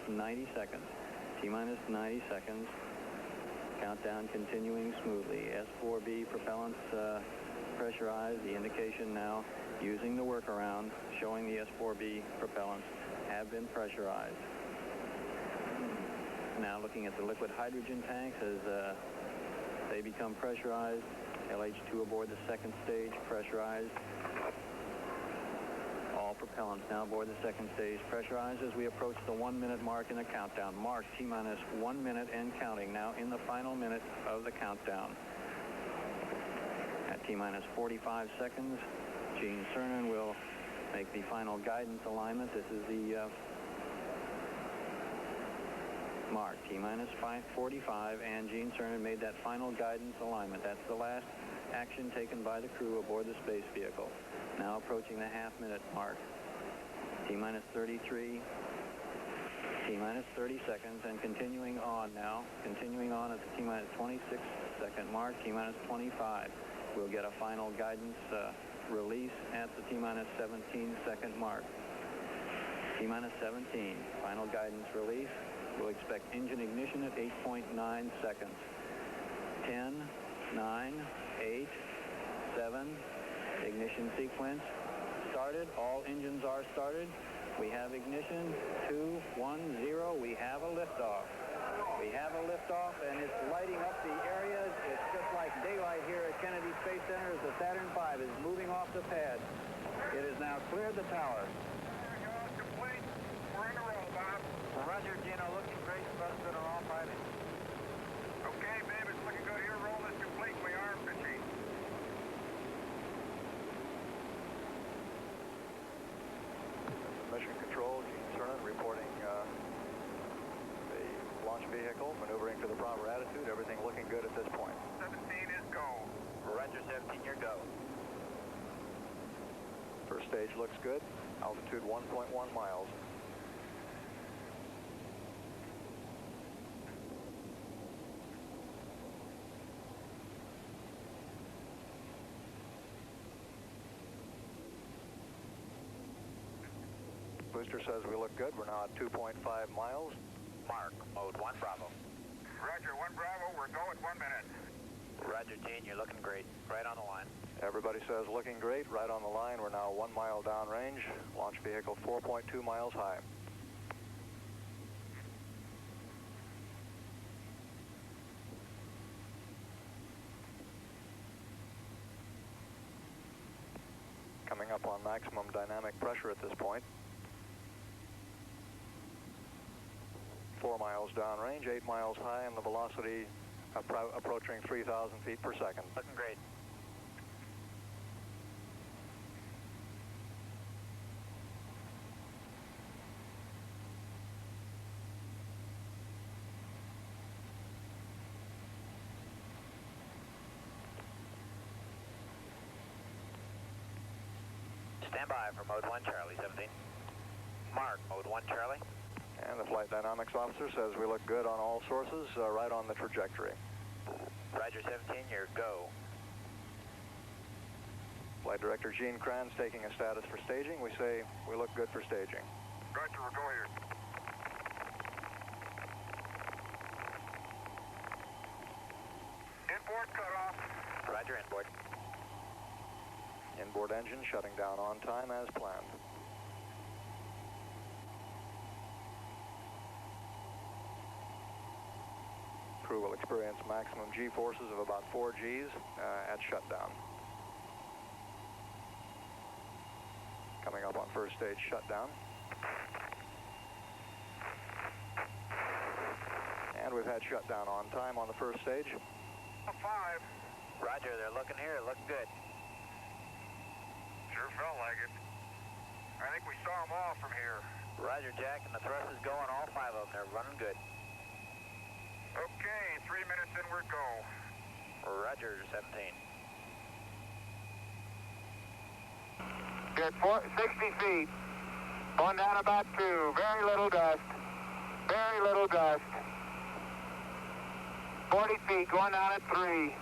90 seconds. T-minus 90 seconds. Countdown continuing smoothly. S4B propellants pressurized. The indication now using the workaround showing the S4B propellants have been pressurized. Now looking at the liquid hydrogen tanks as they become pressurized. LH2 aboard the second stage pressurized. All propellants now aboard the second stage pressurized as we approach the 1 minute mark in the countdown. Mark T-minus 1 minute and counting now in the final minute of the countdown. At T-minus 45 seconds, Gene Cernan will make the final guidance alignment. This is the mark. T-minus 45 and Gene Cernan made that final guidance alignment. That's the last action taken by the crew aboard the space vehicle. Now approaching the half-minute mark. T-minus 33, T-minus 30 seconds, and continuing on now. Continuing on at the T-minus 26-second mark, T-minus 25. We'll get a final guidance release at the T-minus 17-second mark. T-minus 17, final guidance release. We'll expect engine ignition at 8.9 seconds. 10, 9, 8, 7, ignition sequence started. All engines are started. We have ignition. 2, 1, 0. We have a liftoff. We have a liftoff, and it's lighting up the areas. It's just like daylight here at Kennedy Space Center as the Saturn V is moving off the pad. It has now cleared the tower. Complete. We're in a row, Bob. Roger, Gino. Looking great. Thrust on all 5 engines. Okay, babe. It's looking good here. Roll is complete. We are pitching. Mission Control, Gene Cernan reporting the launch vehicle maneuvering to the proper attitude. Everything looking good at this point. 17 is go. Roger, 17, you're go. First stage looks good. Altitude 1.1 miles. Booster says we look good. We're now at 2.5 miles. Mark, mode 1 Bravo. Roger, 1 Bravo. We're go at 1 minute. Roger, Gene, you're looking great. Right on the line. Everybody says looking great. Right on the line. We're now 1 mile downrange. Launch vehicle 4.2 miles high. Coming up on maximum dynamic pressure at this point. 4 miles downrange, 8 miles high, and the velocity approaching 3,000 feet per second. Looking great. Stand by for mode 1 Charlie, 17. Mark, mode 1 Charlie. And the flight dynamics officer says we look good on all sources, right on the trajectory. Roger, 17, you're go. Flight Director Gene Kranz taking a status for staging. We say we look good for staging. Roger, we're go here. Inboard cutoff. Roger, inboard. Inboard engine shutting down on time as planned. Crew will experience maximum G-forces of about 4 Gs at shutdown. Coming up on first stage shutdown. And we've had shutdown on time on the first stage. 5. Roger, they're looking here, looking good. Sure felt like it. I think we saw them all from here. Roger, Jack, and the thrust is going, all 5 of them. They're running good. Okay, 3 minutes in, we're go. Roger, 17. Good, 60 feet. Going down about 2. Very little gust. Very little gust. 40 feet, going down at 3.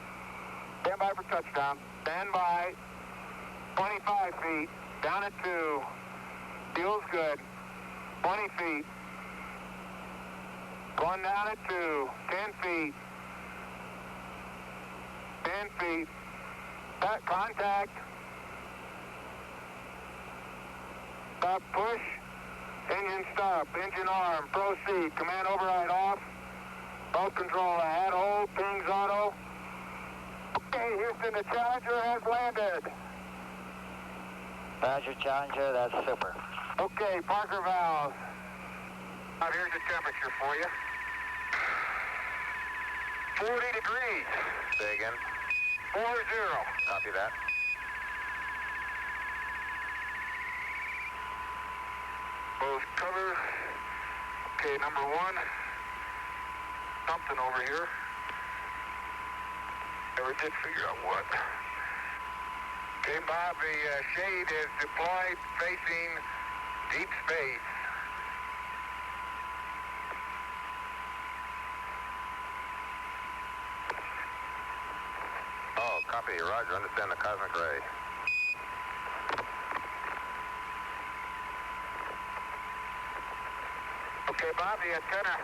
Stand by for touchdown. Stand by. 25 feet, down at 2. Fuel's good. 20 feet. Going down at 2. 10 feet. 10 feet. Contact. Stop, push. Engine stop. Engine arm. Proceed. Command override off. Boat control ahead. Hold. Pings auto. Okay, Houston, the Challenger has landed. Roger, Challenger, that's super. Okay, Parker valves. Now here's the temperature for you. 40 degrees. Say again. 40. Copy that. Both cover. Okay, number 1. Something over here. Never did figure out what. Okay, Bob, the shade is deployed facing deep space. Oh, copy. Roger. Understand the cosmic ray. Okay, Bob, the antenna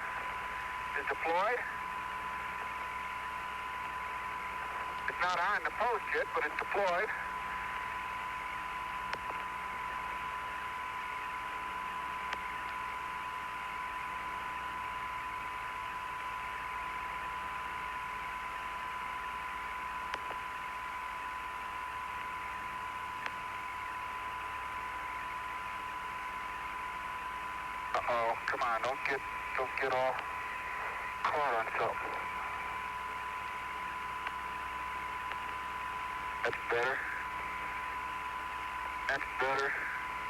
is deployed. It's not on the post yet, but it's deployed. Uh-oh, come on, don't get all caught on something. That's better. That's better.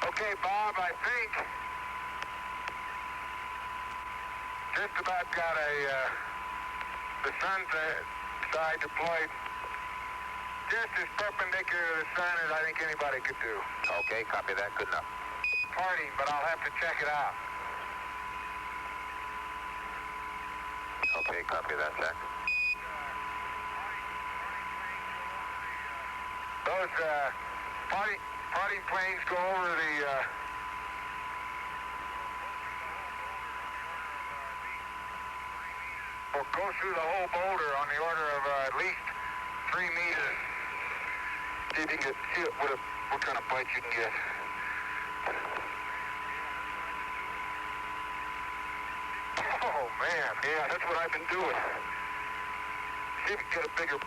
Okay, Bob, I think just about got the sun side deployed just as perpendicular to the sun as I think anybody could do. Okay, copy that. Good enough. Parting, but I'll have to check it out. Okay, copy that, Jack. Those parting planes go over the or go through the whole boulder on the order of at least 3 meters. See if you can see what kind of bite you can get. Oh man, yeah, that's what I've been doing. See if you can get a bigger.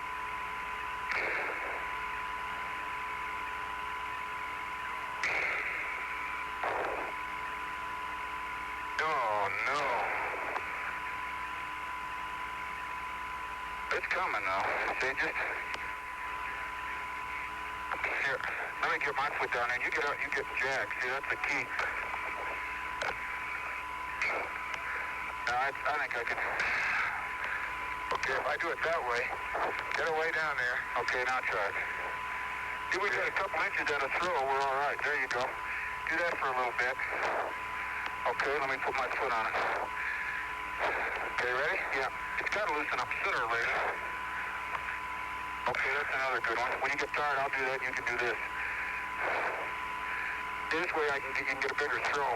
Oh no. It's coming now. See, just here. Let me get my foot down there. You get out. You get jacked. See, that's the key. Now, I think I can. Okay, if I do it that way, get away down there. Okay, now try it. See, we got a couple inches at a throw. We're all right. There you go. Do that for a little bit. Okay, let me put my foot on it. Okay, ready? Yeah. It's got to loosen up sooner or later. Okay, that's another good one. When you get tired, I'll do that. You can do this. This way you can get a bigger throw.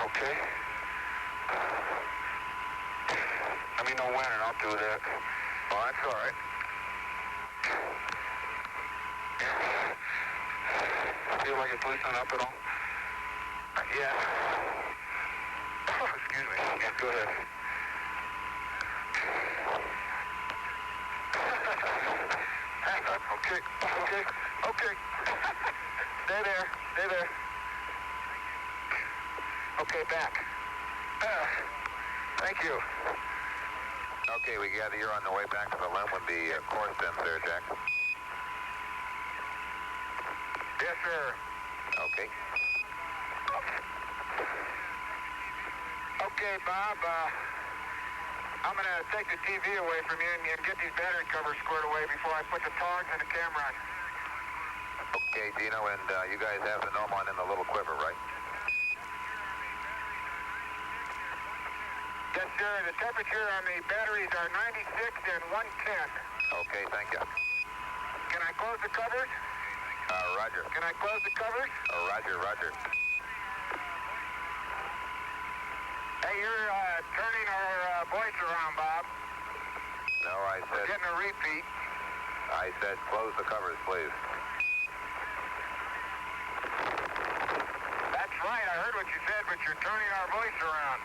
Okay. Let me know when and I'll do that. Oh, that's all right. Feel like it's loosening up at all? Yeah. Oh, excuse me. Yeah, go ahead. Hang on. Okay. Okay. Okay. Stay there. Stay there. Okay, back. Thank you. Okay, we gather you're on the way back to the limb with the course sense there, Jack. Yes, sir. Okay. Okay, Bob. I'm going to take the TV away from you and get these battery covers squared away before I put the tongs and the camera on. Okay, Dino, and you guys have the gnome on in the little quiver, right? Yes, sir. The temperature on the batteries are 96 and 110. Okay, thank you. Can I close the covers? Roger. Can I close the covers? Roger, roger. Hey, you're turning our voice around, Bob. No, I We're said, getting a repeat. I said close the covers, please. That's right, I heard what you said, but you're turning our voice around.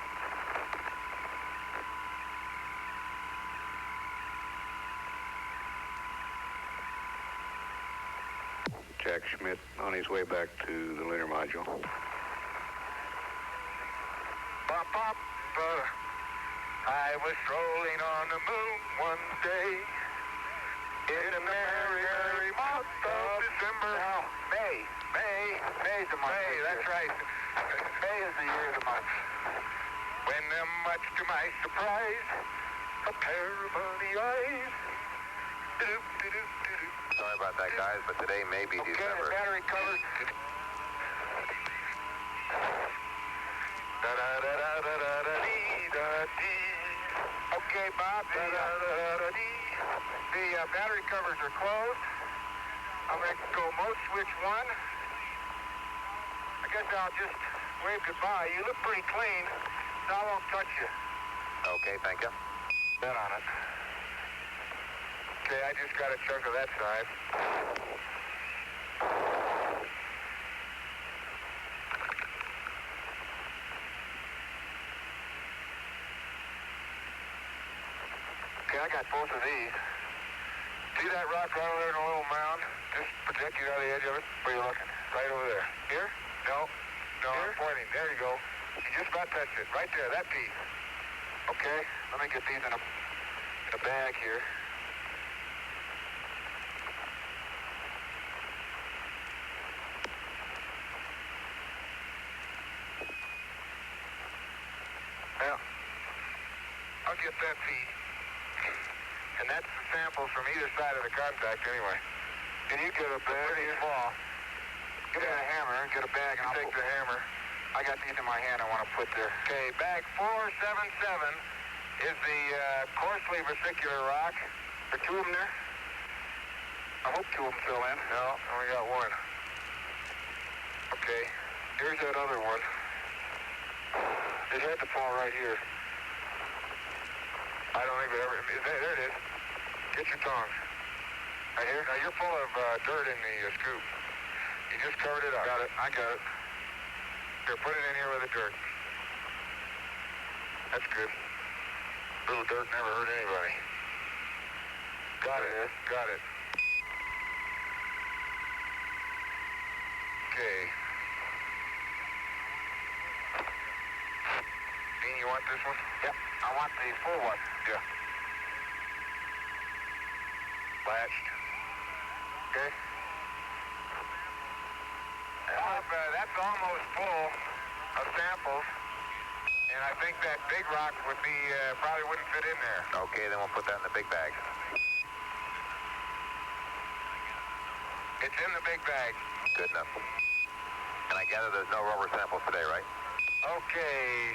Jack Schmidt on his way back to the lunar module. Bop, bop, I was strolling on the moon one day in the merry, merry month of December. No, May's the month. May, that's right. May is the year of the month. When, much to my surprise, a pair of funny eyes. Sorry about that, guys, but today may be Okay, December. the battery covered. Okay, Bob, the battery covers are closed. I'm going to go mode switch 1. I guess I'll just wave goodbye. You look pretty clean, so I won't touch you. Okay, thank you. Bet on it. Okay, I just got a chunk of that side. Okay, I got both of these. See that rock right over there in a little mound? Just projecting out of the edge of it? Where are you looking? Right over there. Here? No. No, here? I'm pointing. There you go. You just about touched it. Right there, that piece. Okay, let me get these in a bag here. Well, I'll get that piece. And that's the samples from either side of the contact anyway. Can you get a bag? Pretty small. Get a hammer, get a bag, and I'll take the hammer. I got these in my hand I want to put there. Okay, bag 477 is the coarsely vesicular rock. There are 2 of them there? I hope 2 of them fill in. No, only got 1. Okay, here's that other one. It had to fall right here. I don't think it ever... There it is. Get your tongs. Right here. Now, you're full of dirt in the scoop. You just covered it up. Got it. I got it. Here, put it in here with the dirt. That's good. Little dirt never hurt anybody. Got it. Got it. Okay. Dean, you want this one? Yep. I want the full one. Yeah. Latched. Okay. That's almost full of samples, and I think that big rock would be, probably wouldn't fit in there. Okay, then we'll put that in the big bag. It's in the big bag. Good enough. And I gather there's no rover samples today, right? Okay.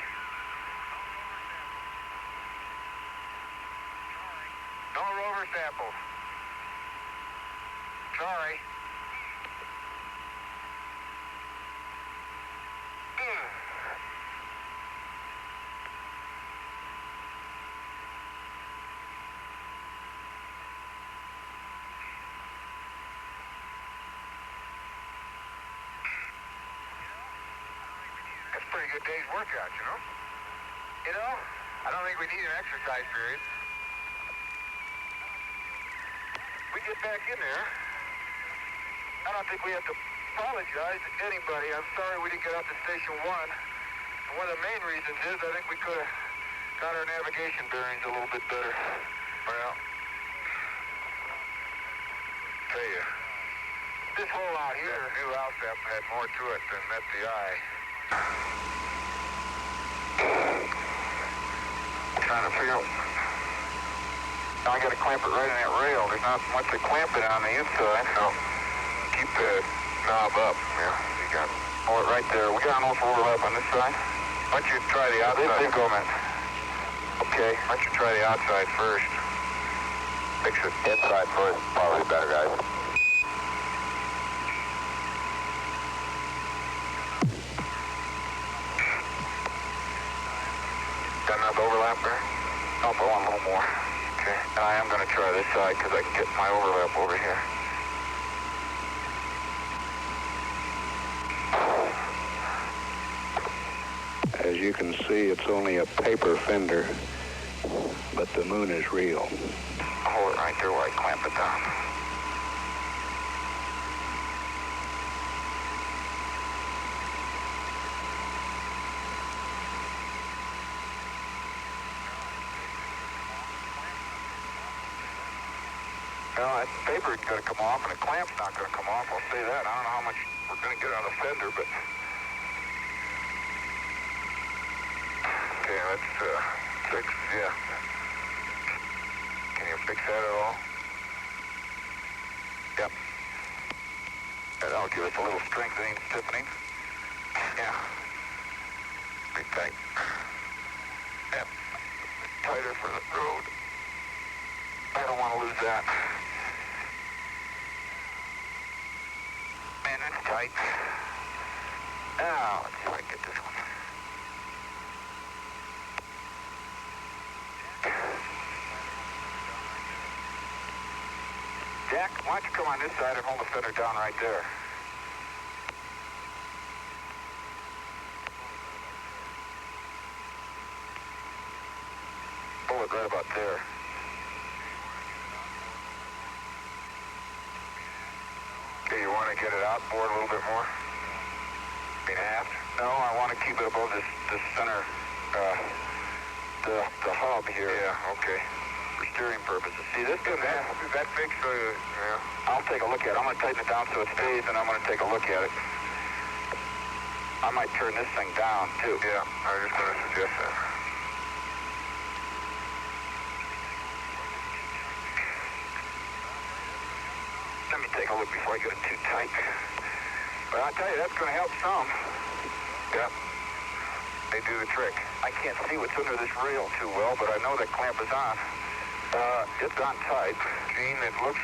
No rover samples. Sorry. That's a pretty good day's workout, you know? You know, I don't think we need an exercise period. We get back in there. I don't think we have to apologize to anybody. I'm sorry we didn't get out to Station 1. And one of the main reasons is I think we could have got our navigation bearings a little bit better. Well, tell you, this hole out here, the new LSAP had more to it than met the eye. Trying to figure out. Now I got to clamp it right in that rail. There's not much to clamp it on the inside, so keep the knob up. Yeah, you got it. Hold it right there. We got enough overlap on this side. Why don't you try the outside? This go, man. Okay. Why don't you try the outside first? Fix it. Inside first, probably better, guys. Got enough overlap there? Nope, I want a little more. Okay, and I am going to try this side because I can get my overlap over here. As you can see, it's only a paper fender, but the moon is real. I'll hold it right there while I clamp it down. Well, that paper's going to come off, and the clamp's not going to come off. I'll say that. I don't know how much we're going to get on the fender, but... Okay, let's fix, yeah. Can you fix that at all? Yep. That'll give us a little strengthening, stiffening. Yeah. Be tight. Yep. Tighter for the road. I don't want to lose that. Man, that's tight. Now, let's see if I can get this one. Jack, why don't you come on this side and hold the fender down right there? Hold it right about there. Okay, you want to get it outboard a little bit more? I mean, aft? No, I want to keep it above this center, the hub here. Yeah, okay. For steering purposes. See, this is that fixed? Yeah. I'll take a look at it. I'm going to tighten it down so it stays, and I'm going to take a look at it. I might turn this thing down, too. Yeah, I was just going to suggest that. Let me take a look before I get it too tight. But I'll tell you, that's going to help some. Yeah. They do the trick. I can't see what's under this rail too well, but I know that clamp is on. It's on tight. Gene, it looks...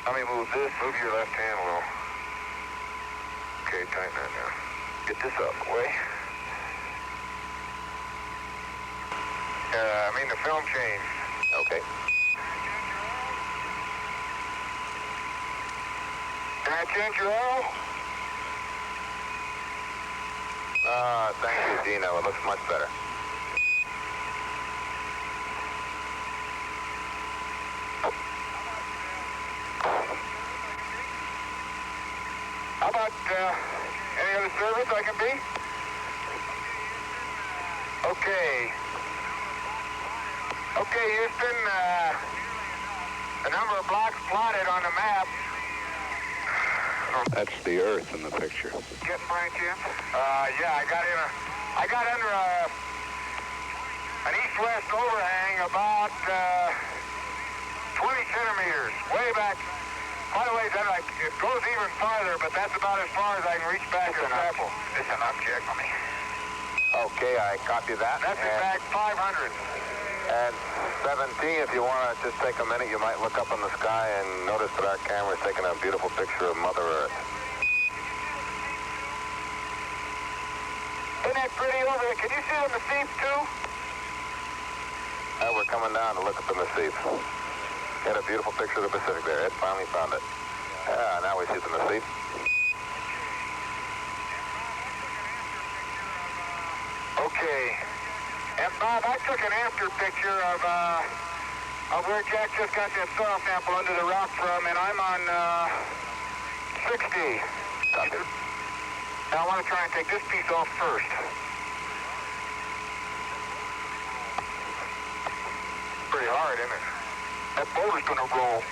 Let me move this. Move your left hand a little. Okay, tighten that down. Get this out of the way. I mean the film changed. Okay. Can I change your oil? Thank you, Dino. It looks much better. How about any other service I can be? Okay. Okay, Houston, the number of blocks plotted on the map. That's the Earth in the picture. Getting by any chance? Yeah, I got under an east-west overhang about 20 centimeters, way back. By the way, it goes even farther, but that's about as far as I can reach back to the sample. It's an object on me. Okay, I copy that. That's in back 500. And 17, if you want to just take a minute, you might look up in the sky and notice that our camera's taking a beautiful picture of Mother Earth. Isn't that pretty over there? Can you see the Massif too? We're coming down to look at the Massif. Got a beautiful picture of the Pacific there. Ed finally found it. Now we see the Massif. Okay. And Bob, I took an after picture of where Jack just got that soil sample under the rock from, and I'm on 60. Copy. Now I want to try and take this piece off first. Pretty hard, isn't it? That boulder's going to roll.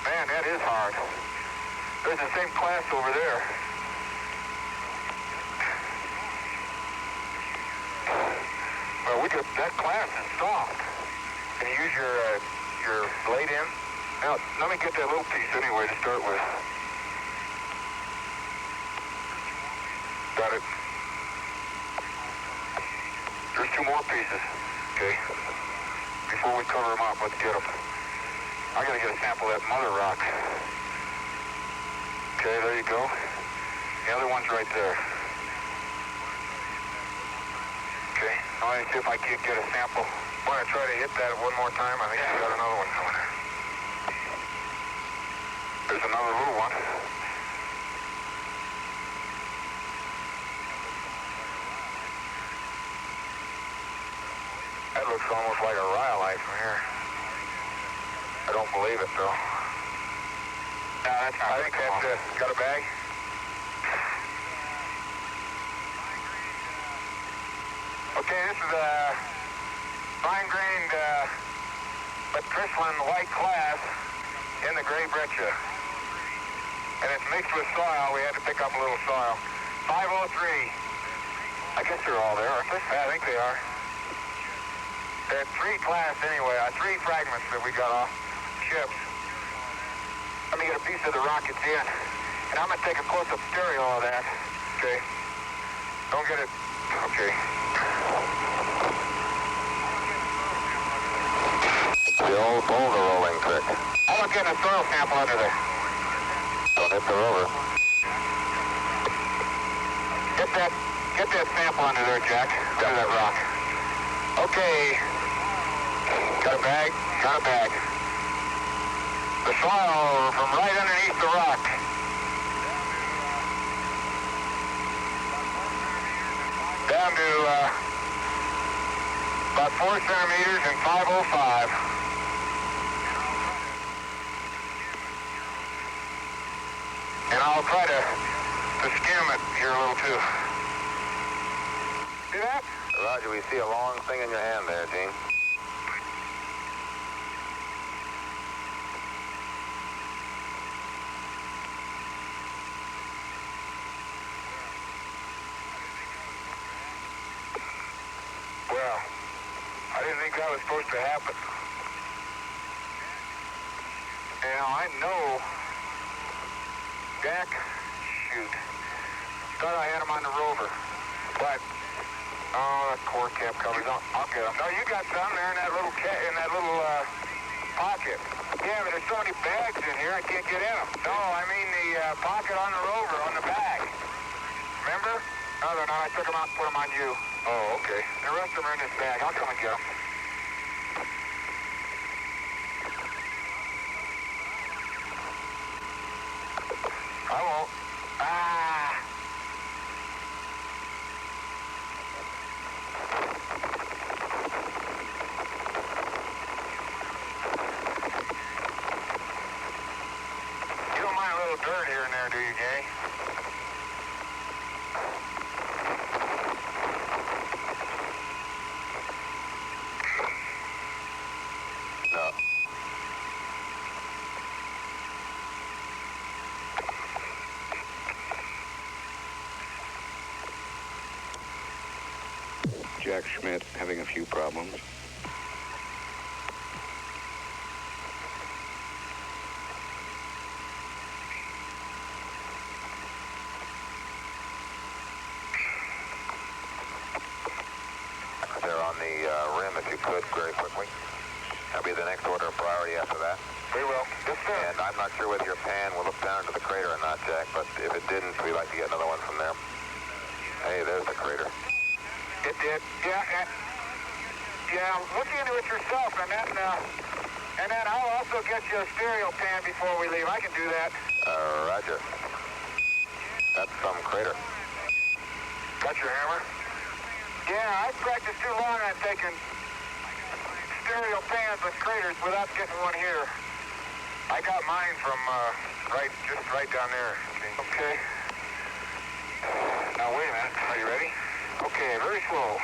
Man, that is hard. There's the same class over there. Well, that class is soft. Can you use your blade in? Now, let me get that little piece anyway to start with. Got it. There's two more pieces. Okay. Before we cover them up, let's get them. I gotta get a sample of that mother rock. Okay, there you go. The other one's right there. Okay. Let me see if I can't get a sample. Want to try to hit that one more time? I think I got another one coming. There's another little one. That looks almost like a rhyolite from here. I don't believe it, though. No, that's not. I think that's it. Got a bag? Okay, this is a fine-grained but crystalline white glass in the gray breccia. And it's mixed with soil. We had to pick up a little soil. 503. I guess they're all there, aren't they? Yeah, I think they are. There are 3 class anyway, 3 fragments that we got off ships. Let me get a piece of the rocket's end. And I'm going to take a close-up stereo of that. Okay. Don't get it. Okay. The old boulder rolling trick. I'm getting a soil sample under there. Don't hit the rover. Get that sample under there, Jack. Under that rock. Okay. Got a bag? Got a bag. The soil from right underneath the rock. Down to about 4 centimeters and 505. And I'll try to skim it here a little too. See that? Roger, we see a long thing in your hand there, Gene. Well, I didn't think that was supposed to happen. Now, I know Jack, shoot. Thought I had him on the rover, but the core cap covers. I'll get him. No, you got some there in that little pocket. Yeah, but there's so many bags in here, I can't get in them. No, I mean the pocket on the rover, on the bag. Remember? No, they're not. I took them out and put them on you. Oh, okay. The rest of them are in this bag. I'll come and get them. I won't. You don't mind a little dirt here and there, do you, Gay? No. Jack Schmidt having a few problems. They're on the rim if you could, very quickly. That'll be the next order of priority after that. We will. Yes, sir. And I'm not sure whether your pan will look down into the crater or not, Jack, but if it didn't, we'd like to get another one from there. Hey, there's the crater. It did. Yeah, look into it yourself, and then I'll also get you a stereo pan before we leave. I can do that. Roger. That's some crater. Got your hammer? Yeah, I've practiced too long on taking stereo pans with craters without getting one here. I got mine from just right down there. Okay. Now wait a minute. Are you ready? Okay, very slow.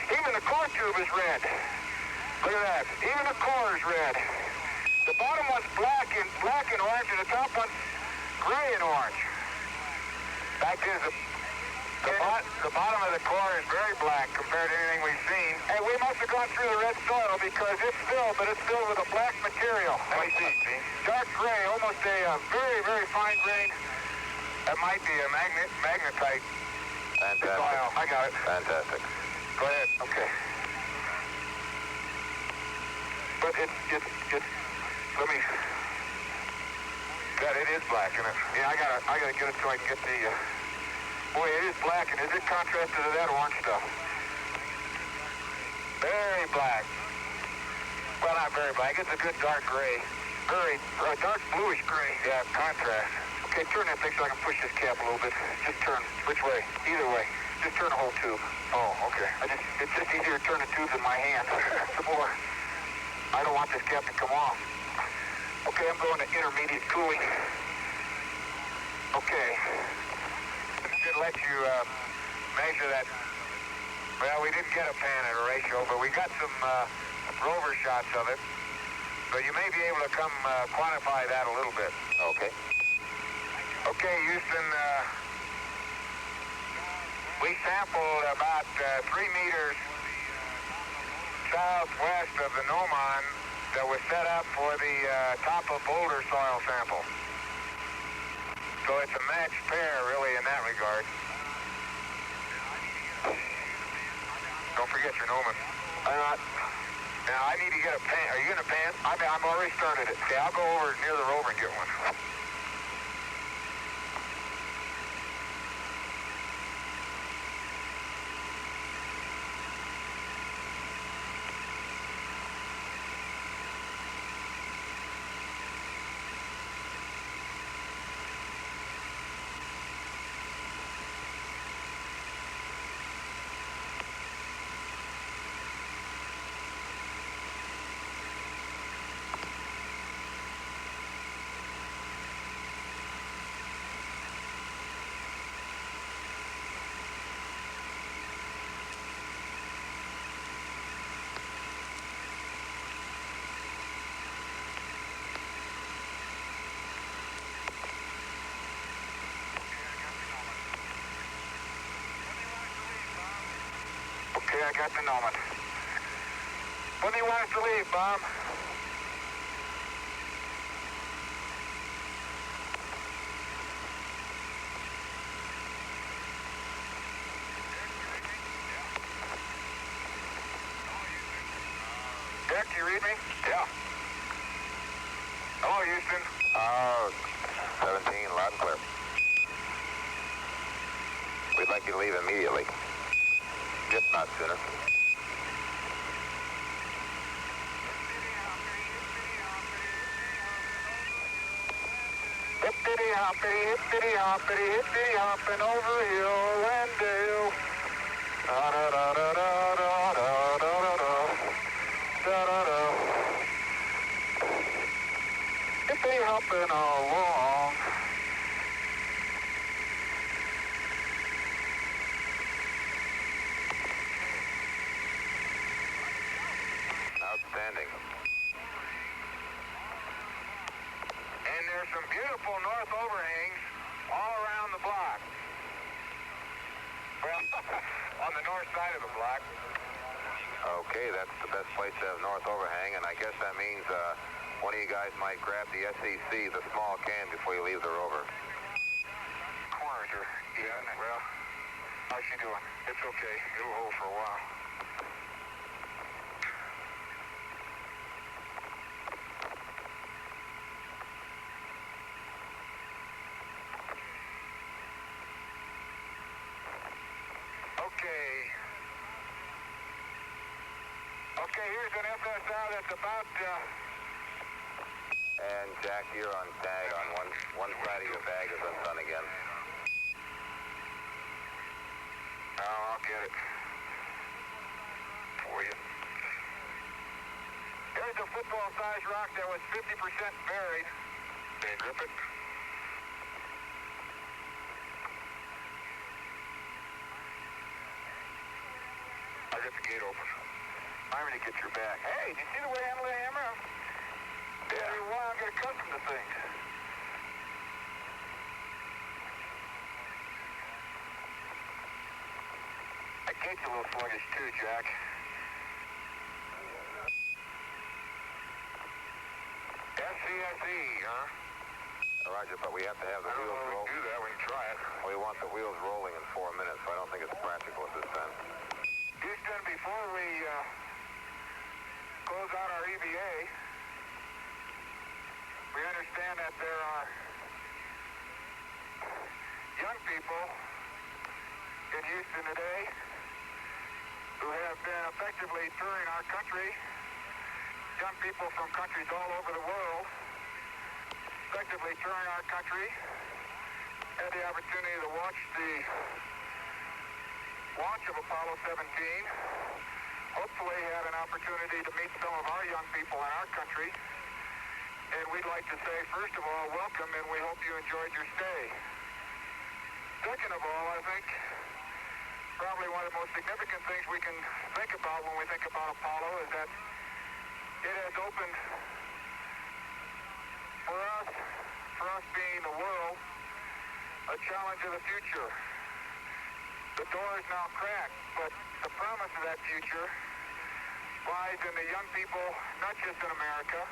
Even the core tube is red. Look at that. Even the core is red. The bottom one's black and orange, and the top one's gray and orange. Fact is, the bottom of the core is very black compared to anything we've seen. And we must have gone through the red soil because it's filled, but it's filled with a black material. Let me see. Dark gray, almost a very, very fine grain. That might be a magnetite. Fantastic. Soil. I got it. Fantastic. Go ahead. Okay. But it's. Let me. God, it is black, isn't it? Yeah, I gotta get it so I can get the. Boy, it is black, and is it contrasted to that orange stuff? very black. Well, not very black. It's a good dark gray. Very dark bluish gray. Yeah, contrast. Okay, turn that thing so I can push this cap a little bit. Just turn. Which way? Either way. Just turn the whole tube. Oh, okay. It's just easier to turn the tube in my hand. Some more. I don't want this cap to come off. Okay, I'm going to intermediate cooling. Okay. Should let you measure that. Well, we didn't get a pan at a ratio, but we got some rover shots of it. So you may be able to come quantify that a little bit. Okay. Okay, Houston, we sampled about 3 meters southwest of the gnomon that was set up for the top of boulder soil sample. So it's a matched pair, really, in that regard. Don't forget your gnomon. Now, I need to get a pan. Are you going to pan? I'm already started it. Okay, I'll go over near the rover and get one. Okay, I got the gnomon. When do you want us to leave, Bob? Dick, you read me? Yeah. Hello, Houston. 17, loud and clear. We'd like you to leave immediately. Just not sooner. Hippity hoppity, hippity hoppity, hippity hopping over hill and dale. Da da da da da da da da da da da. Hippity hopping along. Outstanding. And there's some beautiful north overhangs all around the block. Well, on the north side of the block. Okay, that's the best place to have north overhang, and I guess that means one of you guys might grab the SEC, the small can, before you leave the rover. Corners are even. Well, how's she doing? It's okay. It'll hold for a while. Okay, here's an FSR that's about, And Jack, you're on tag on one side of your bag is undone again. Oh, I'll get it for you. Here's a football-sized rock that was 50% buried. Can you grip it? I got the gate open. I'm going to get your back. Hey, did you see the way I handle the hammer? Yeah. Every while I get accustomed to things. That gate's a little sluggish too, Jack. SCSE, huh? Roger, but we have to have the wheels rolling. We can do that. We can try it. We want the wheels rolling in 4 minutes, so I don't think it's practical at this time. Houston, before we close out our EVA, we understand that there are young people in Houston today who have been affected effectively touring our country. Young people from countries all over the world effectively touring our country. Had the opportunity to watch the launch of Apollo 17. Hopefully had an opportunity to meet some of our young people in our country. And we'd like to say, first of all, welcome, and we hope you enjoyed your stay. Second of all, I think probably one of the most significant things we can think about when we think about Apollo is that it has opened for us being the world, a challenge of the future. The door is now cracked, but the promise of that future lies in the young people, not just in America,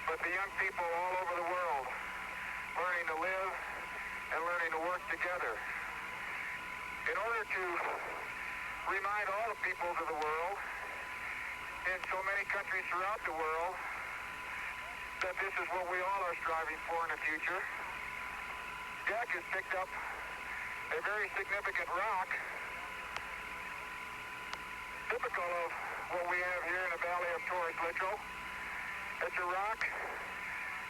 but the young people all over the world, learning to live and learning to work together. In order to remind all the peoples of the world, in so many countries throughout the world, that this is what we all are striving for in the future, Jack has picked up a very significant rock, typical of what we have here in the valley of Torres Litro. It's a rock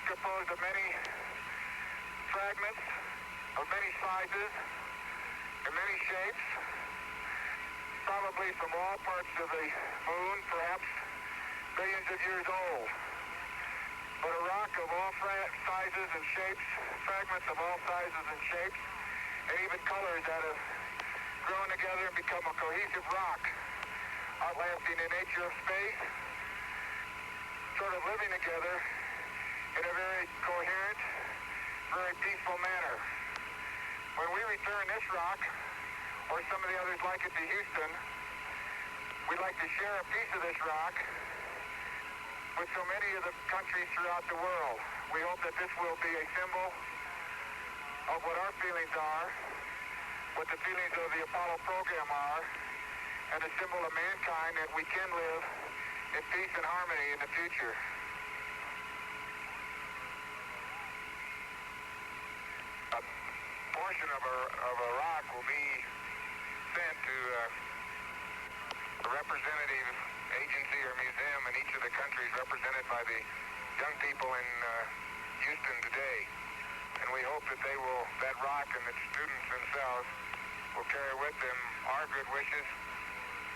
composed of many fragments, of many sizes, and many shapes, probably from all parts of the moon, perhaps billions of years old. But a rock of all sizes and shapes, fragments of all sizes and shapes, and even colors that have grown together and become a cohesive rock, outlasting the nature of space, sort of living together in a very coherent, very peaceful manner. When we return this rock, or some of the others like it, to Houston, we'd like to share a piece of this rock with so many of the countries throughout the world. We hope that this will be a symbol of what our feelings are, what the feelings of the Apollo program are, and a symbol of mankind that we can live in peace and harmony in the future. A portion of a rock will be sent to a representative agency or museum in each of the countries represented by the young people in Houston today. And we hope that that rock and its students themselves will carry with them our good wishes,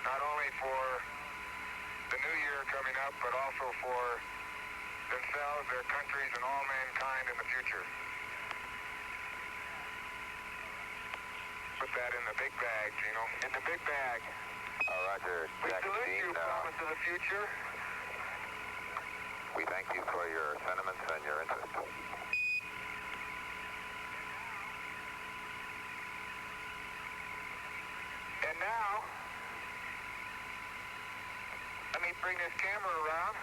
not only for the new year coming up, but also for themselves, their countries, and all mankind in the future. Put that in the big bag, Gino. In the big bag. Roger. We Jack salute Dean, you, promise of the future. we thank you for your sentiments and your interest. And now, let me bring this camera around.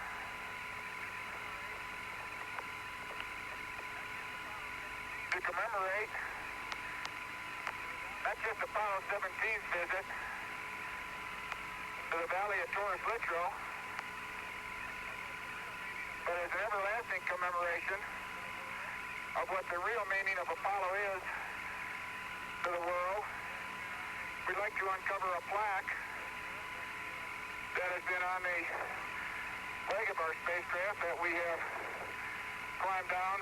To commemorate not just Apollo 17's visit to the valley of Torres Litro, but as an everlasting commemoration of what the real meaning of Apollo is to the world. We'd like to uncover a plaque that has been on the leg of our spacecraft that we have climbed down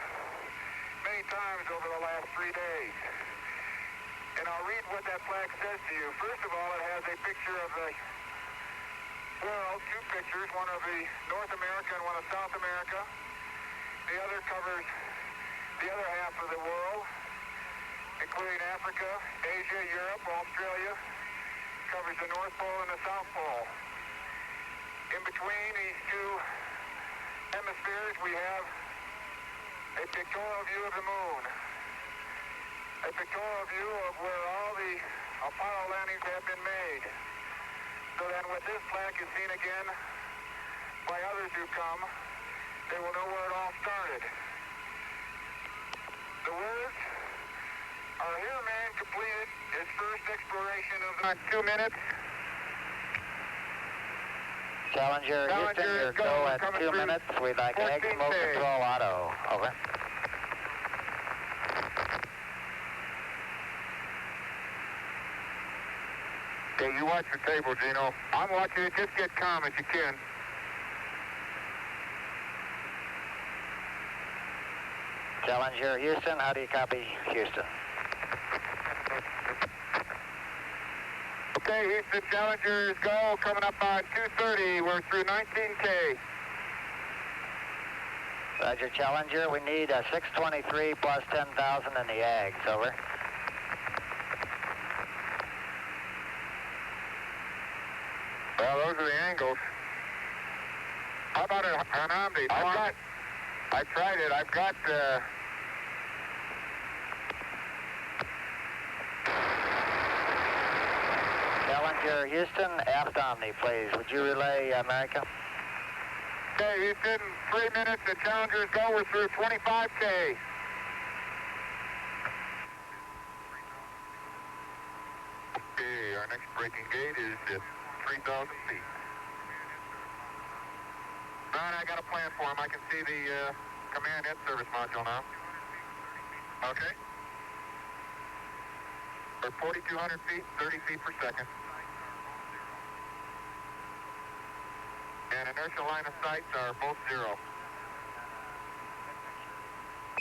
many times over the last 3 days. And I'll read what that plaque says to you. First of all, it has a picture of the world, two pictures, one of the North America and one of South America. The other covers the other half of the world, including Africa, Asia, Europe, Australia, covers the North Pole and the South Pole. In between these two hemispheres, we have a pictorial view of the moon, a pictorial view of where all the Apollo landings have been made, so that when this plaque is seen again by others who come, they will know where it all started. The words, our here man completed his first exploration of the 2 minutes. Challenger, Houston, your go at 2 minutes. We'd like egg smoke control auto. Over. Okay, you watch the table, Gino. I'm watching it. Just get calm if you can. Challenger, Houston, how do you copy Houston? Okay, Houston, Challengers go. Coming up on 2:30. We're through 19K. Roger, Challenger, we need a 623 plus 10,000 in the ags, over. Well, those are the angles. How about an Omni? I tried it. I've got, Challenger, Houston, aft Omni, please. Would you relay America? Okay, Houston, 3 minutes. The Challengers go. We're through 25K. Okay, our next braking gate is at 3,000 feet. Ron, I got a plan for him. I can see the command and service module now. Okay. We're 4,200 feet, 30 feet per second. And inertial line of sights are both 0.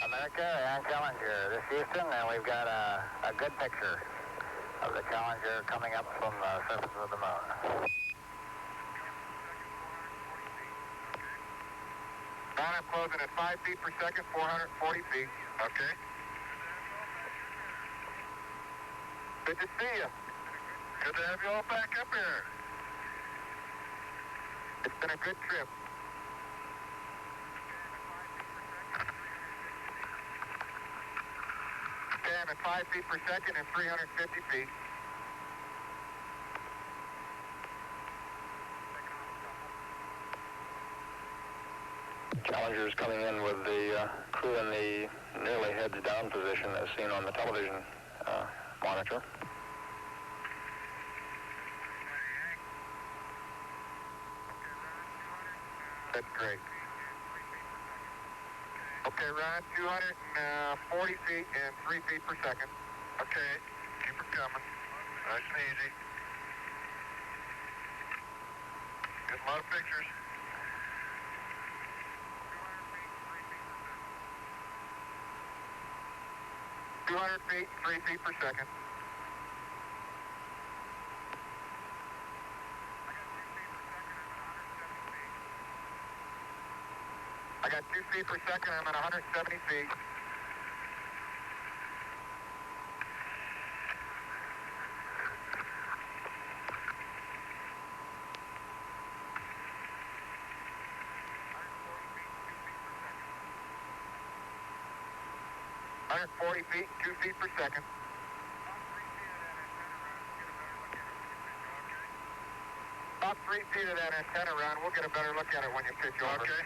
America and Challenger, this is Houston, and we've got a good picture of the Challenger coming up from the surface of the moon. Ron, I'm closing at 5 feet per second, 440 feet. Okay. Good to see you. Good to have you all back up here. It's been a good trip. Okay, I'm at 5 feet per second and 350 feet. Challenger's coming in with the crew in the nearly heads down position as seen on the television monitor. That's great. Okay, Ron, 240 feet and 3 feet per second. Okay, keep it coming. Nice and easy. Get a lot of pictures. 200 feet, 3 feet per second. I got 2 feet per second, I'm at 170 feet. About 40 feet, 2 feet per second. About 3 feet of that antenna around. We'll get a better look at it when you pitch over. Okay.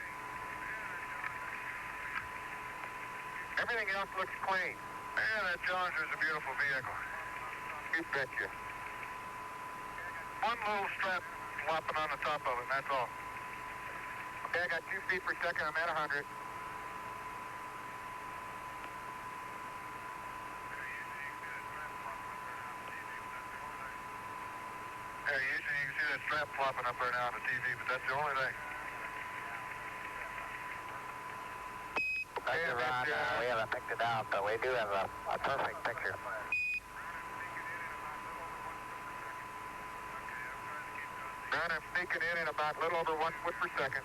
Everything else looks clean. Man, that Challenger's a beautiful vehicle. You betcha. One little strap flopping on the top of it, and that's all. Okay, I got 2 feet per second. I'm at 100. Yeah, usually you can see that strap flopping up there now on the TV, but that's the only thing. Roger, Ron, we haven't picked it out, but we do have a perfect picture. Ron, I'm sneaking in at about a little over 1 foot per second.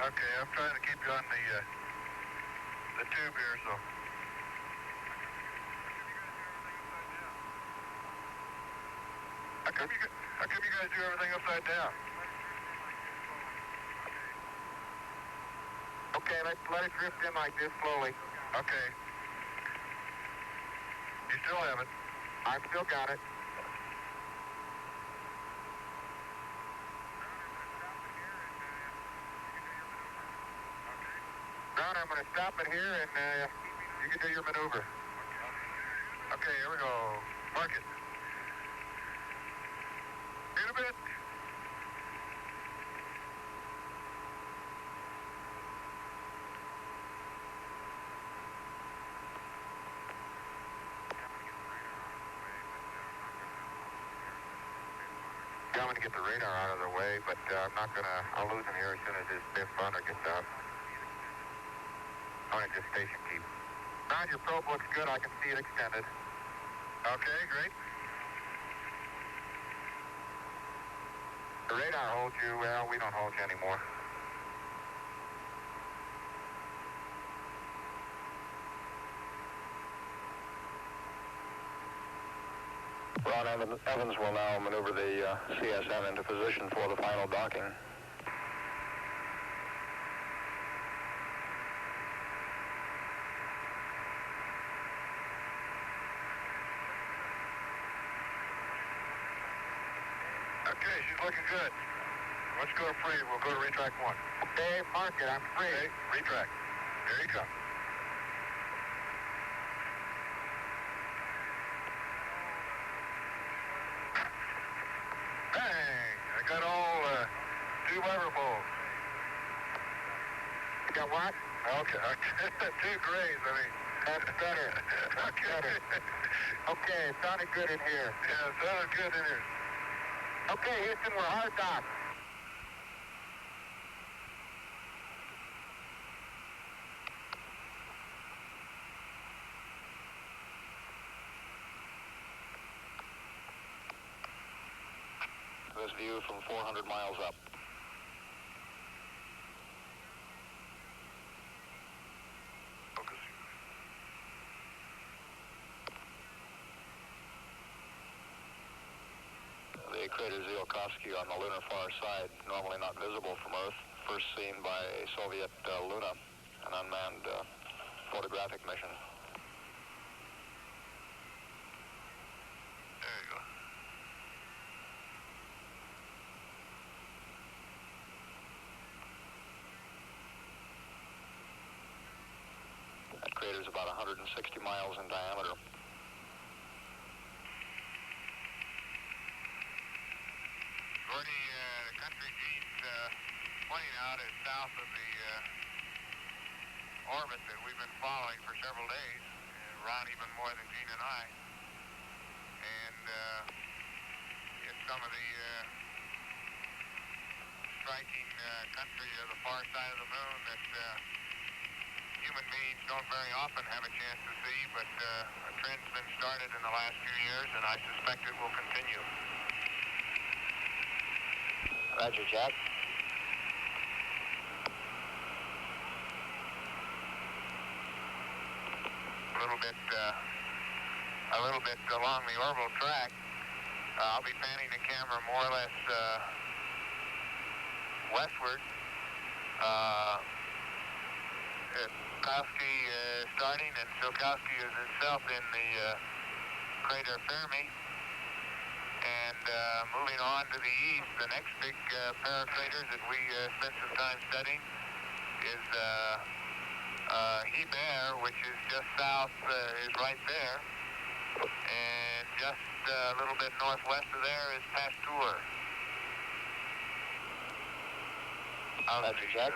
Okay, I'm trying to keep you on the tube here, so. How come you guys do everything upside down? Okay, let's let it drift in like this slowly. Okay. You still have it? I've still got it. Ron, I'm going to stop it here and you can do your maneuver. Okay, here we go. Mark it. In a bit. tell me to get the radar out of the way, but I'm not gonna, I'll lose him here as soon as his fifth runner gets out. I'm gonna just station keep. Ron, your probe looks good. I can see it extended. Okay, great. The radar holds you. Well, we don't hold you anymore. Ron Evans will now maneuver the CSM into position for the final docking. Okay, she's looking good. Let's go to free. We'll go to retrack 1. Okay, mark it. I'm free. Okay, retrack. Here you come. Bang! I got all 2 lever bolts. You got what? Okay. 2 grays, I mean. That's better. Okay. Better. Okay, it sounded good in here. Yeah, it sounded good in here. Okay, Houston, we're hard docked. This view from 400 miles up. Focus. The crater Tsiolkovsky on the lunar far side, normally not visible from Earth, first seen by a Soviet Lunar, an unmanned photographic mission. There you go. That crater is about 160 miles in diameter. Gordy, the country Gene's pointing out is south of the orbit that we've been following for several days. Ron even more than Gene and I. And it's some of the striking country of the far side of the moon that human beings don't very often have a chance to see, but a trend's been started in the last few years, and I suspect it will continue. Roger, Jack. A little bit along the orbital track. I'll be panning the camera more or less westward. Tsiolkovsky starting, and Tsiolkovsky is itself in the crater Fermi. And moving on to the east, the next big pair of craters that we spent some time studying is Hebert, which is just south, is right there. And just a little bit northwest of there is Pasteur. Roger, Jack.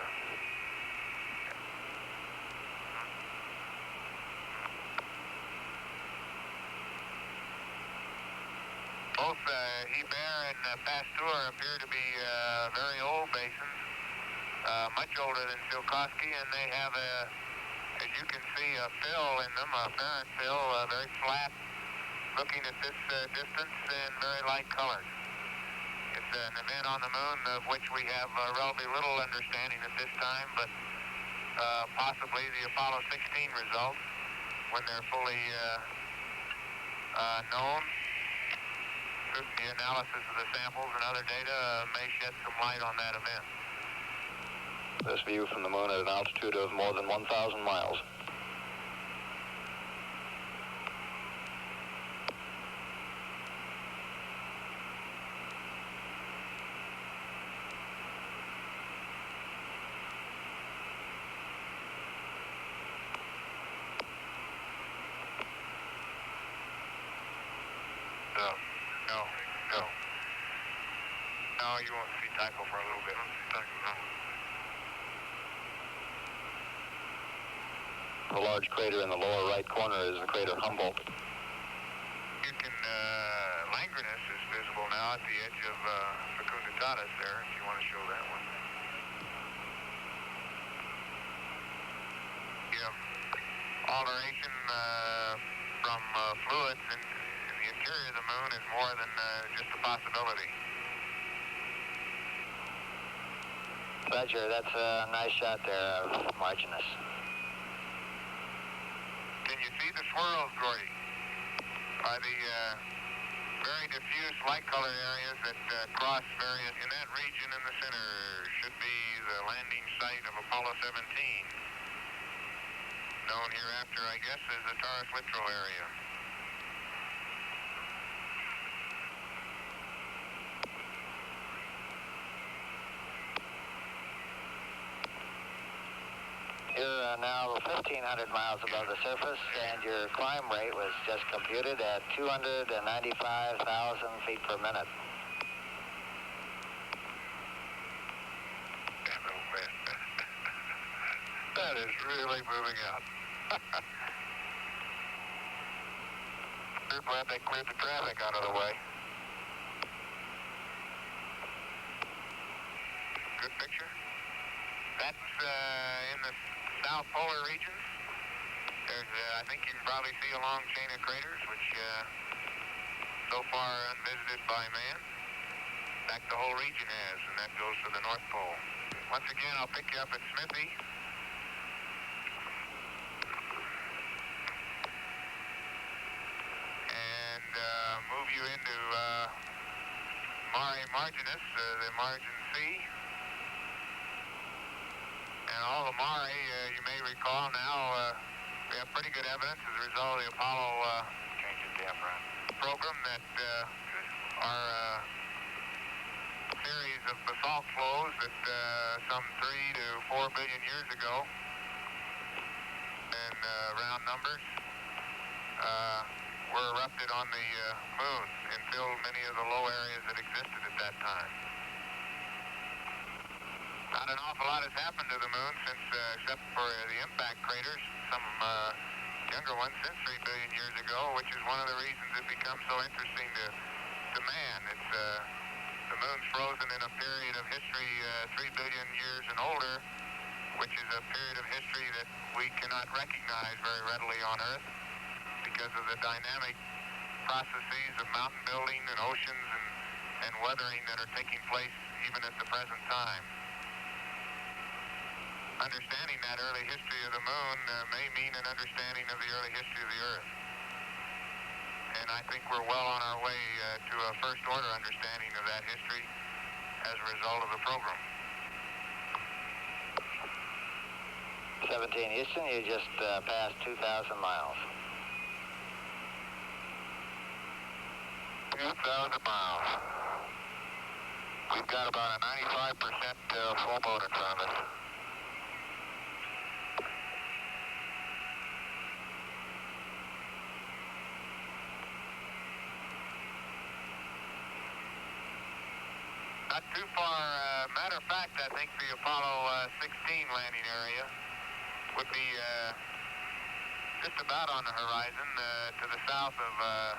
Both Hebert and Pasteur appear to be very old basins, much older than Tsiolkovsky, and they have as you can see, a fill in them, a apparent fill, very flat, looking at this distance, and very light colors. It's an event on the moon of which we have relatively little understanding at this time, but possibly the Apollo 16 results, when they're fully known. The analysis of the samples and other data may shed some light on that event. This view from the moon at an altitude of more than 1,000 miles. No, you won't see Tycho for a little bit. The large crater in the lower right corner is the crater Humboldt. You can, Langrenus is visible now at the edge of Fecunditatis there, if you want to show that one. Yeah. Alteration from fluids in the interior of the moon is more than just a possibility. Roger, that's a nice shot there of Marginus. Can you see the swirls, Gordy? By the very diffuse light-colored areas that cross various, in that region in the center should be the landing site of Apollo 17. Known hereafter, I guess, as the Taurus-Littrow area. You're now 1,500 miles above the surface, and your climb rate was just computed at 295,000 feet per minute. That is really moving out. We're glad they cleared the traffic out of the way. Good picture. That's in the south polar regions. There's, I think you can probably see a long chain of craters, which so far unvisited by man. In fact, the whole region has, and that goes to the North Pole. Once again, I'll pick you up at Smithy. And move you into Mare Marginis, the Margin Sea. And all the Mare, you may recall now, we have pretty good evidence as a result of the Apollo program that are series of basalt flows that some 3 to 4 billion years ago, in round numbers, were erupted on the moon and filled many of the low areas that existed at that time. Not an awful lot has happened to the moon since, except for the impact craters, some younger ones since 3 billion years ago, which is one of the reasons it becomes so interesting to man. It's the moon's frozen in a period of history 3 billion years and older, which is a period of history that we cannot recognize very readily on Earth because of the dynamic processes of mountain building and oceans and weathering that are taking place even at the present time. Understanding that early history of the moon may mean an understanding of the early history of the Earth. And I think we're well on our way to a first-order understanding of that history as a result of the program. 17 Houston, you just passed 2,000 miles. 2,000 miles. We've got about a 95% full moon in front of us. Not too far. Matter of fact, I think the Apollo 16 landing area would be just about on the horizon to the south of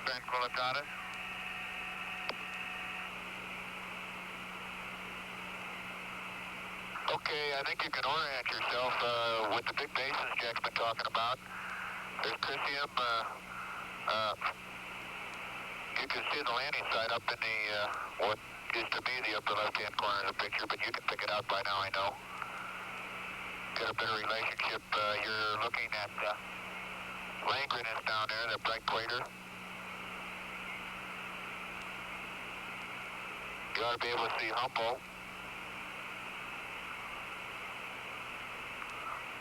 Tranquillitatis. Okay, I think you can orient yourself with the big basins Jack's been talking about. There's Chrysium. You can see the landing site up in the, what used to be the upper left-hand corner of the picture, but you can pick it out by now, I know. Get a better relationship. You're looking at Langren is down there, the bright crater. You ought to be able to see Humboldt.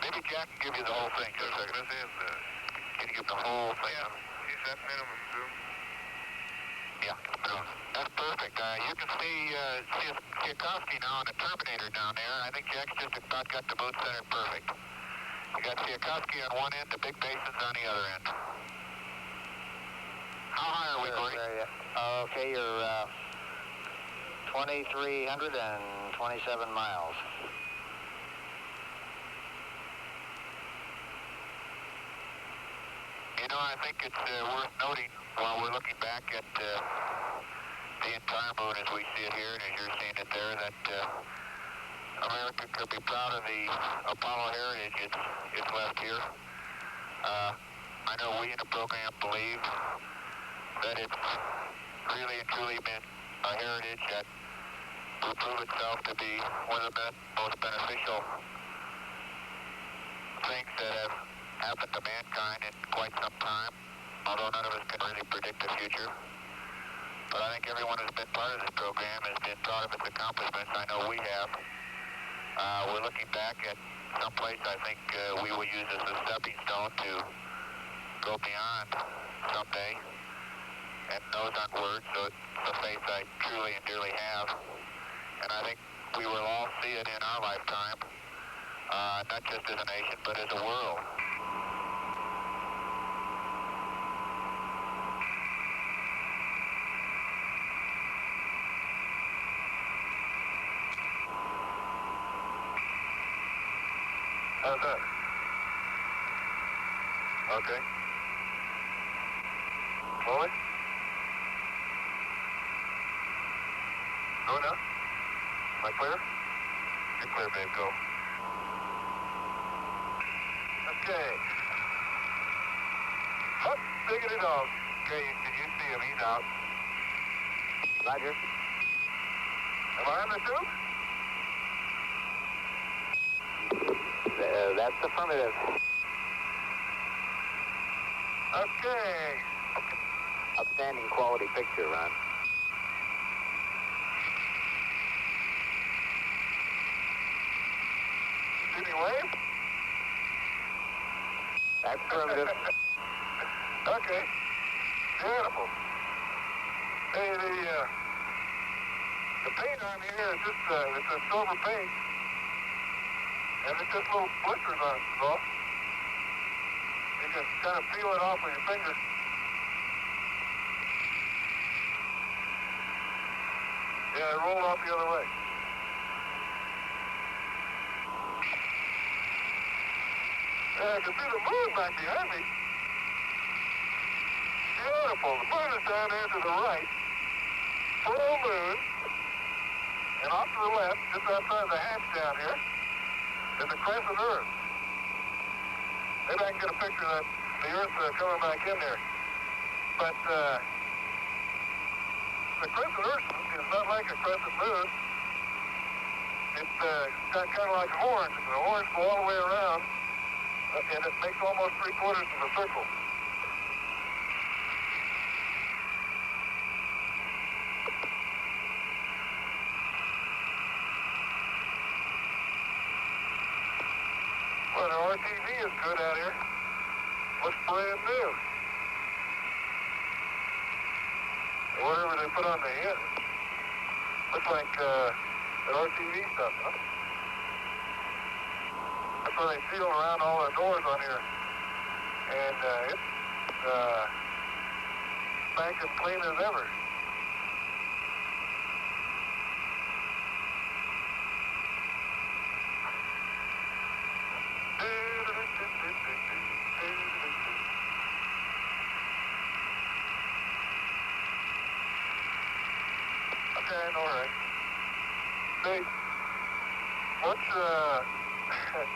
Maybe Jack can give you the whole thing. Just a second. Can you give the whole thing? Yeah, use that minimum zoom. Yeah, that's perfect. You can see Tsiolkovsky now and the Terminator down there. I think Jack's just about got the moon center perfect. You got Tsiolkovsky on one end, the big basins on the other end. How high are we, Gordy? Okay, you're 2,327 miles. You know, I think it's worth noting while we're looking back at the entire moon as we see it here, and as you're seeing it there, that America could be proud of the Apollo heritage it's left here. I know we in the program believe that it's really and truly been a heritage that will prove itself to be one of the most beneficial things that have happened to mankind in quite some time, although none of us can really predict the future. But I think everyone who's been part of this program has been proud of its accomplishments. I know we have. We're looking back at some place I think we will use as a stepping stone to go beyond someday. And those aren't words, so it's a faith I truly and dearly have. And I think we will all see it in our lifetime, not just as a nation, but as a world. How's that? Okay. Slowly? Go now? Am I clear? You're clear, babe. Go. Okay. Hot diggity dog. Okay, can you see him? He's out. Roger. Am I on the tube? That's affirmative. Okay. Outstanding quality picture, Ron. See me wave? That's affirmative. Okay. Beautiful. Hey, the paint on here is just, it's a silver paint. And it's just little blisters on it, so you can kind of peel it off with your finger. Yeah, roll it off the other way. Yeah, I can see the moon back behind me. Beautiful. The moon is down there to the right. Full moon. And off to the left, just outside the hatch down here, is a crescent Earth. Maybe I can get a picture of the Earth coming back in there. But the crescent Earth is not like a crescent moon. It's got kind of like horns. The horns go all the way around, and it makes almost 3/4 of a circle. Well, the RTV is good out here. Looks brand new. Whatever they put on the end, looks like the RTV stuff, huh? That's why they seal around all the doors on here. And it's back as clean as ever. Okay, all right. See, once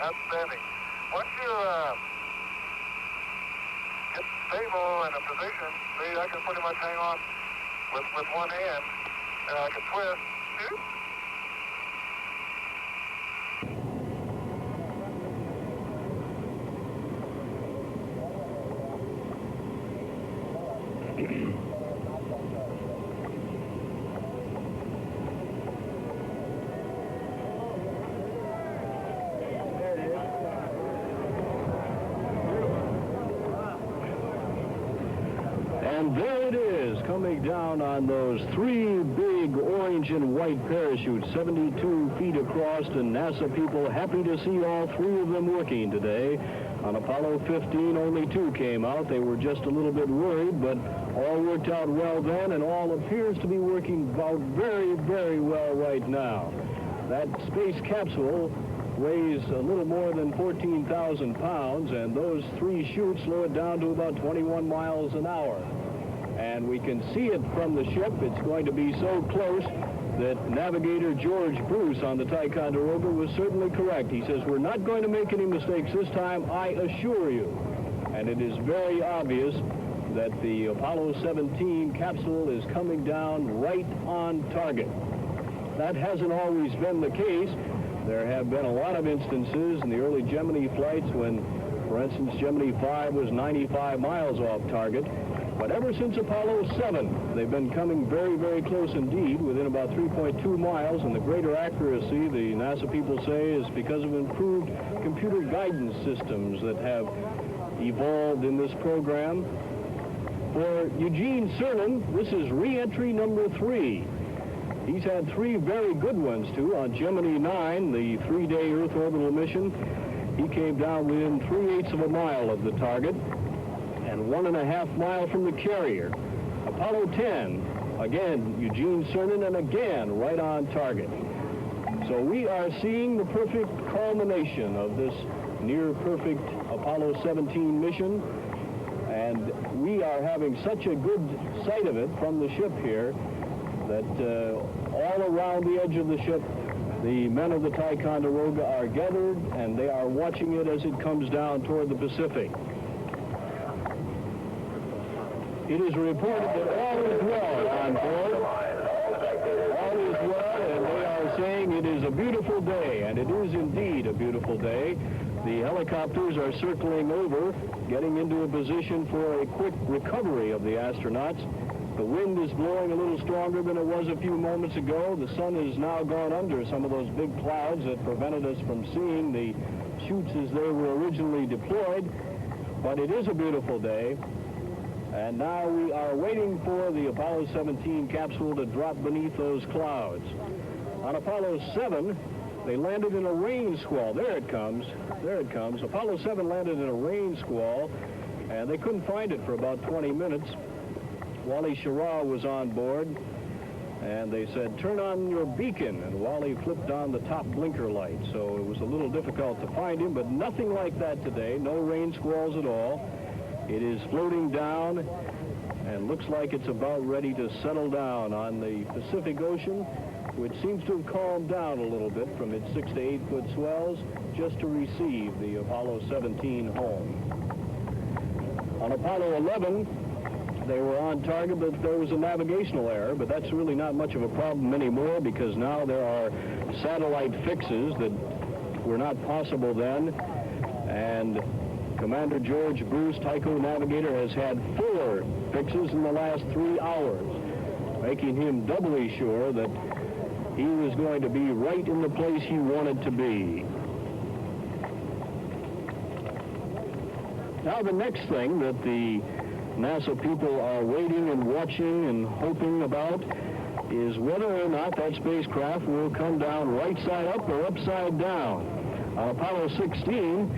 outstanding. Once you get stable in a position, see, I can pretty much hang on with one hand, and I can twist. See? And there it is, coming down on those three big orange and white parachutes, 72 feet across, and NASA people happy to see all three of them working today. On Apollo 15, only two came out. They were just a little bit worried, but all worked out well then, and all appears to be working out very, very well right now. That space capsule weighs a little more than 14,000 pounds, and those three chutes slow it down to about 21 miles an hour. and we can see it from the ship. It's going to be so close that navigator George Bruce on the Ticonderoga was certainly correct. He says, we're not going to make any mistakes this time, I assure you. And it is very obvious that the Apollo 17 capsule is coming down right on target. That hasn't always been the case. There have been a lot of instances in the early Gemini flights when, for instance, Gemini 5 was 95 miles off target. But ever since Apollo 7, they've been coming very, very close indeed, within about 3.2 miles, and the greater accuracy, the NASA people say, is because of improved computer guidance systems that have evolved in this program. For Eugene Cernan, this is re-entry number 3. He's had 3 very good ones, too. On Gemini 9, the 3-day Earth orbital mission, he came down within 3/8 of a mile of the target and 1.5 miles from the carrier. Apollo 10, again, Eugene Cernan, and again, right on target. So we are seeing the perfect culmination of this near-perfect Apollo 17 mission, and we are having such a good sight of it from the ship here that all around the edge of the ship, the men of the Ticonderoga are gathered, and they are watching it as it comes down toward the Pacific. It is reported that all is well on board. All is well, and they are saying it is a beautiful day, and it is indeed a beautiful day. The helicopters are circling over, getting into a position for a quick recovery of the astronauts. The wind is blowing a little stronger than it was a few moments ago. The sun has now gone under some of those big clouds that prevented us from seeing the chutes as they were originally deployed. But it is a beautiful day. And now we are waiting for the Apollo 17 capsule to drop beneath those clouds. On Apollo 7, they landed in a rain squall. There it comes. There it comes. Apollo 7 landed in a rain squall, and they couldn't find it for about 20 minutes. Wally Schirra was on board, and they said, turn on your beacon, and Wally flipped on the top blinker light. So it was a little difficult to find him, but nothing like that today. No rain squalls at all. It is floating down and looks like it's about ready to settle down on the Pacific Ocean, which seems to have calmed down a little bit from its 6 to 8 foot swells just to receive the Apollo 17 home. On Apollo 11, they were on target, but there was a navigational error, but that's really not much of a problem anymore because now there are satellite fixes that were not possible then, and Commander George Bruce, Tycho Navigator, has had 4 fixes in the last 3 hours, making him doubly sure that he was going to be right in the place he wanted to be. Now the next thing that the NASA people are waiting and watching and hoping about is whether or not that spacecraft will come down right side up or upside down. On Apollo 16,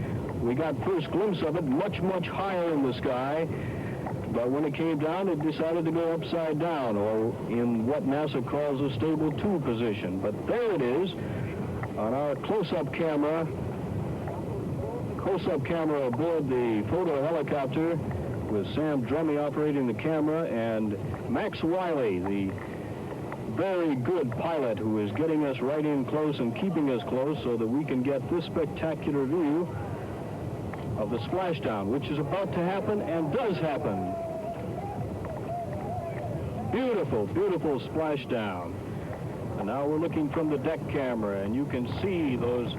we got first glimpse of it much, much higher in the sky, but when it came down, it decided to go upside down, or in what NASA calls a stable 2 position. But there it is on our close-up camera aboard the photo helicopter with Sam Drummy operating the camera, and Max Wiley, the very good pilot who is getting us right in close and keeping us close so that we can get this spectacular view of the splashdown, which is about to happen and does happen. Beautiful, beautiful splashdown. And now we're looking from the deck camera, and you can see those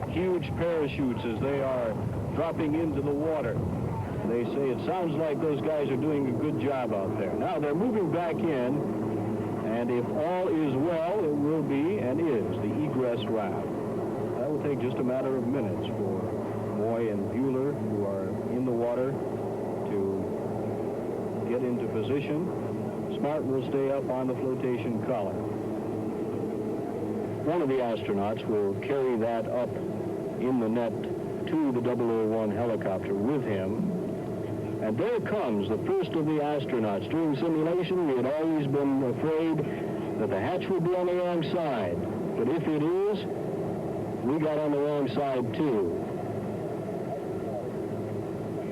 huge parachutes as they are dropping into the water. They say it sounds like those guys are doing a good job out there. Now they're moving back in, and if all is well, it will be and is the egress ramp. That will take just a matter of minutes for Moy and Bueller, who are in the water, to get into position. Smart will stay up on the flotation collar. One of the astronauts will carry that up in the net to the 001 helicopter with him. And there comes the first of the astronauts. During simulation, we had always been afraid that the hatch would be on the wrong side. But if it is, we got on the wrong side too.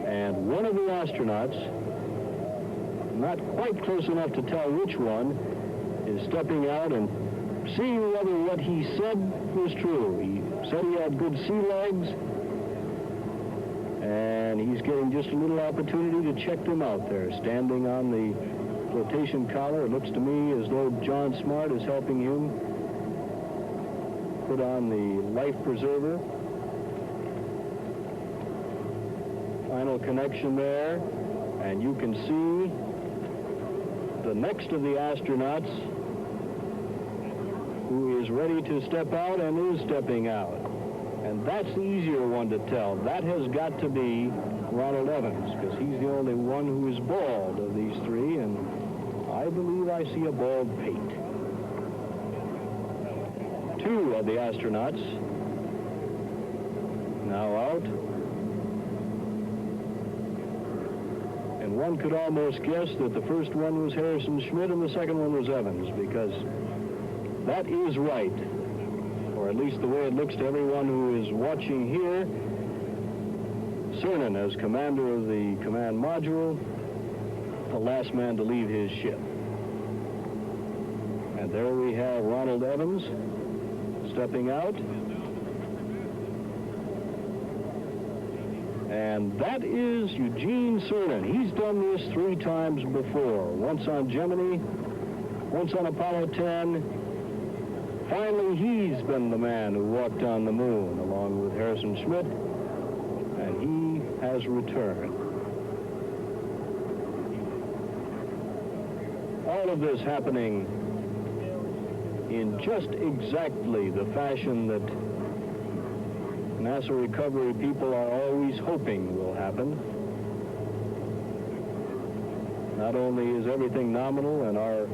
And one of the astronauts not quite close enough to tell which one, is stepping out and seeing whether what he said was true. He said he had good sea legs, and he's getting just a little opportunity to check them out there, standing on the flotation collar. It looks to me as though John Smart is helping him put on the life preserver. Final connection there, and you can see the next of the astronauts who is ready to step out and is stepping out. And that's the easier one to tell. That has got to be Ronald Evans, because he's the only one who is bald of these three, and I believe I see a bald pate. Two of the astronauts now out. And one could almost guess that the first one was Harrison Schmitt and the second one was Evans, because that is right, or at least the way it looks to everyone who is watching here. Cernan, as commander of the command module, the last man to leave his ship. And there we have Ronald Evans stepping out. And that is Eugene Cernan. He's done this 3 times before. Once on Gemini, once on Apollo 10. Finally, he's been the man who walked on the moon along with Harrison Schmitt, and he has returned. All of this happening in just exactly the fashion that NASA recovery people are always hoping will happen. Not only is everything nominal and are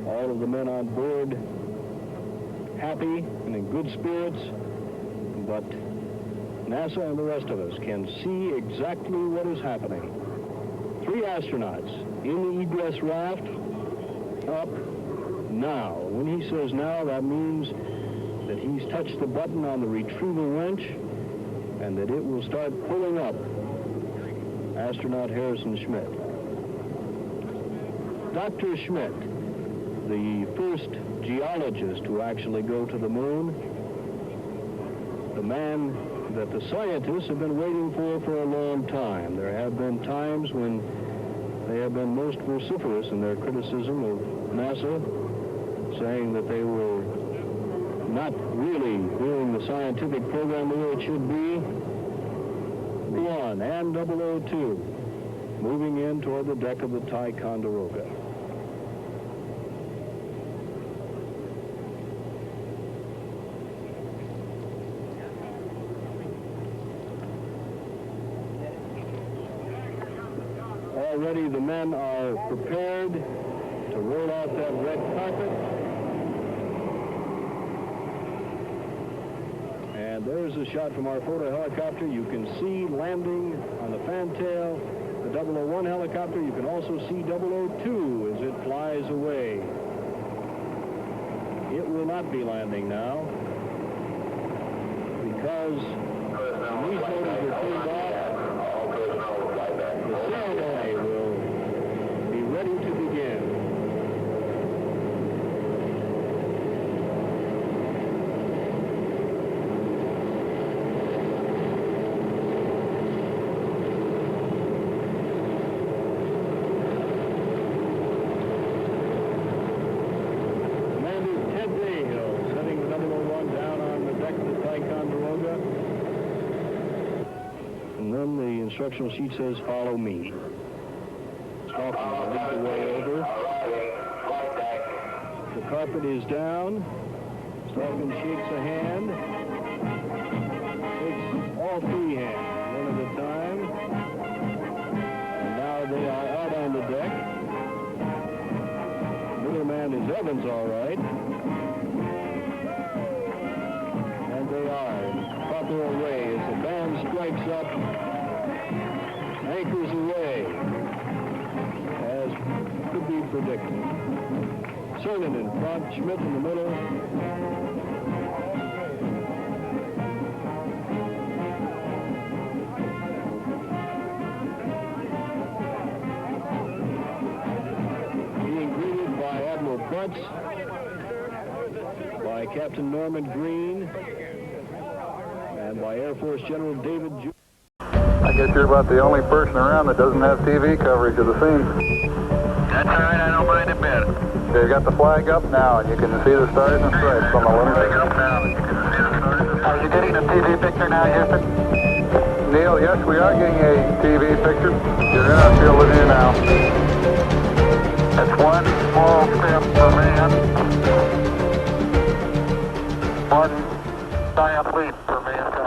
all of the men on board happy and in good spirits, but NASA and the rest of us can see exactly what is happening. 3 astronauts in the egress raft, up now. When he says now, that means that he's touched the button on the retrieval wrench and that it will start pulling up astronaut Harrison Schmitt. Dr. Schmitt, the first geologist to actually go to the moon, the man that the scientists have been waiting for a long time. There have been times when they have been most vociferous in their criticism of NASA, saying that they were not really doing the scientific program the way it should be. 1 and 002, moving in toward the deck of the Ticonderoga. Already the men are prepared to roll out that red carpet. And there's a shot from our photo helicopter. You can see landing on the fantail the 001 helicopter. You can also see 002 as it flies away. It will not be landing now because when these motors are turned off, the ceremony will be ready to begin. Instructional sheet says, follow me. Stalking will lead the way over. The carpet is down. Stalking shakes a hand. Shakes all 3 hands, one at a time. And now they are out on the deck. Middle man is Evans, all right. And they are in proper array as the band strikes up. Anchors away, as could be predicted. Cernan in front, Schmitt in the middle. astronauts by Captain Norman Green and by Air Force General David Ju. I guess you're about the only person around that doesn't have TV coverage of the scene. That's all right, I don't mind a bit. Okay, you got the flag up now, and you can see the stars and stripes on the lunar. Are you getting a TV picture now, Houston? Neil, yes, we are getting a TV picture. You're in our field of view now. That's one small step for man, one giant leap for mankind.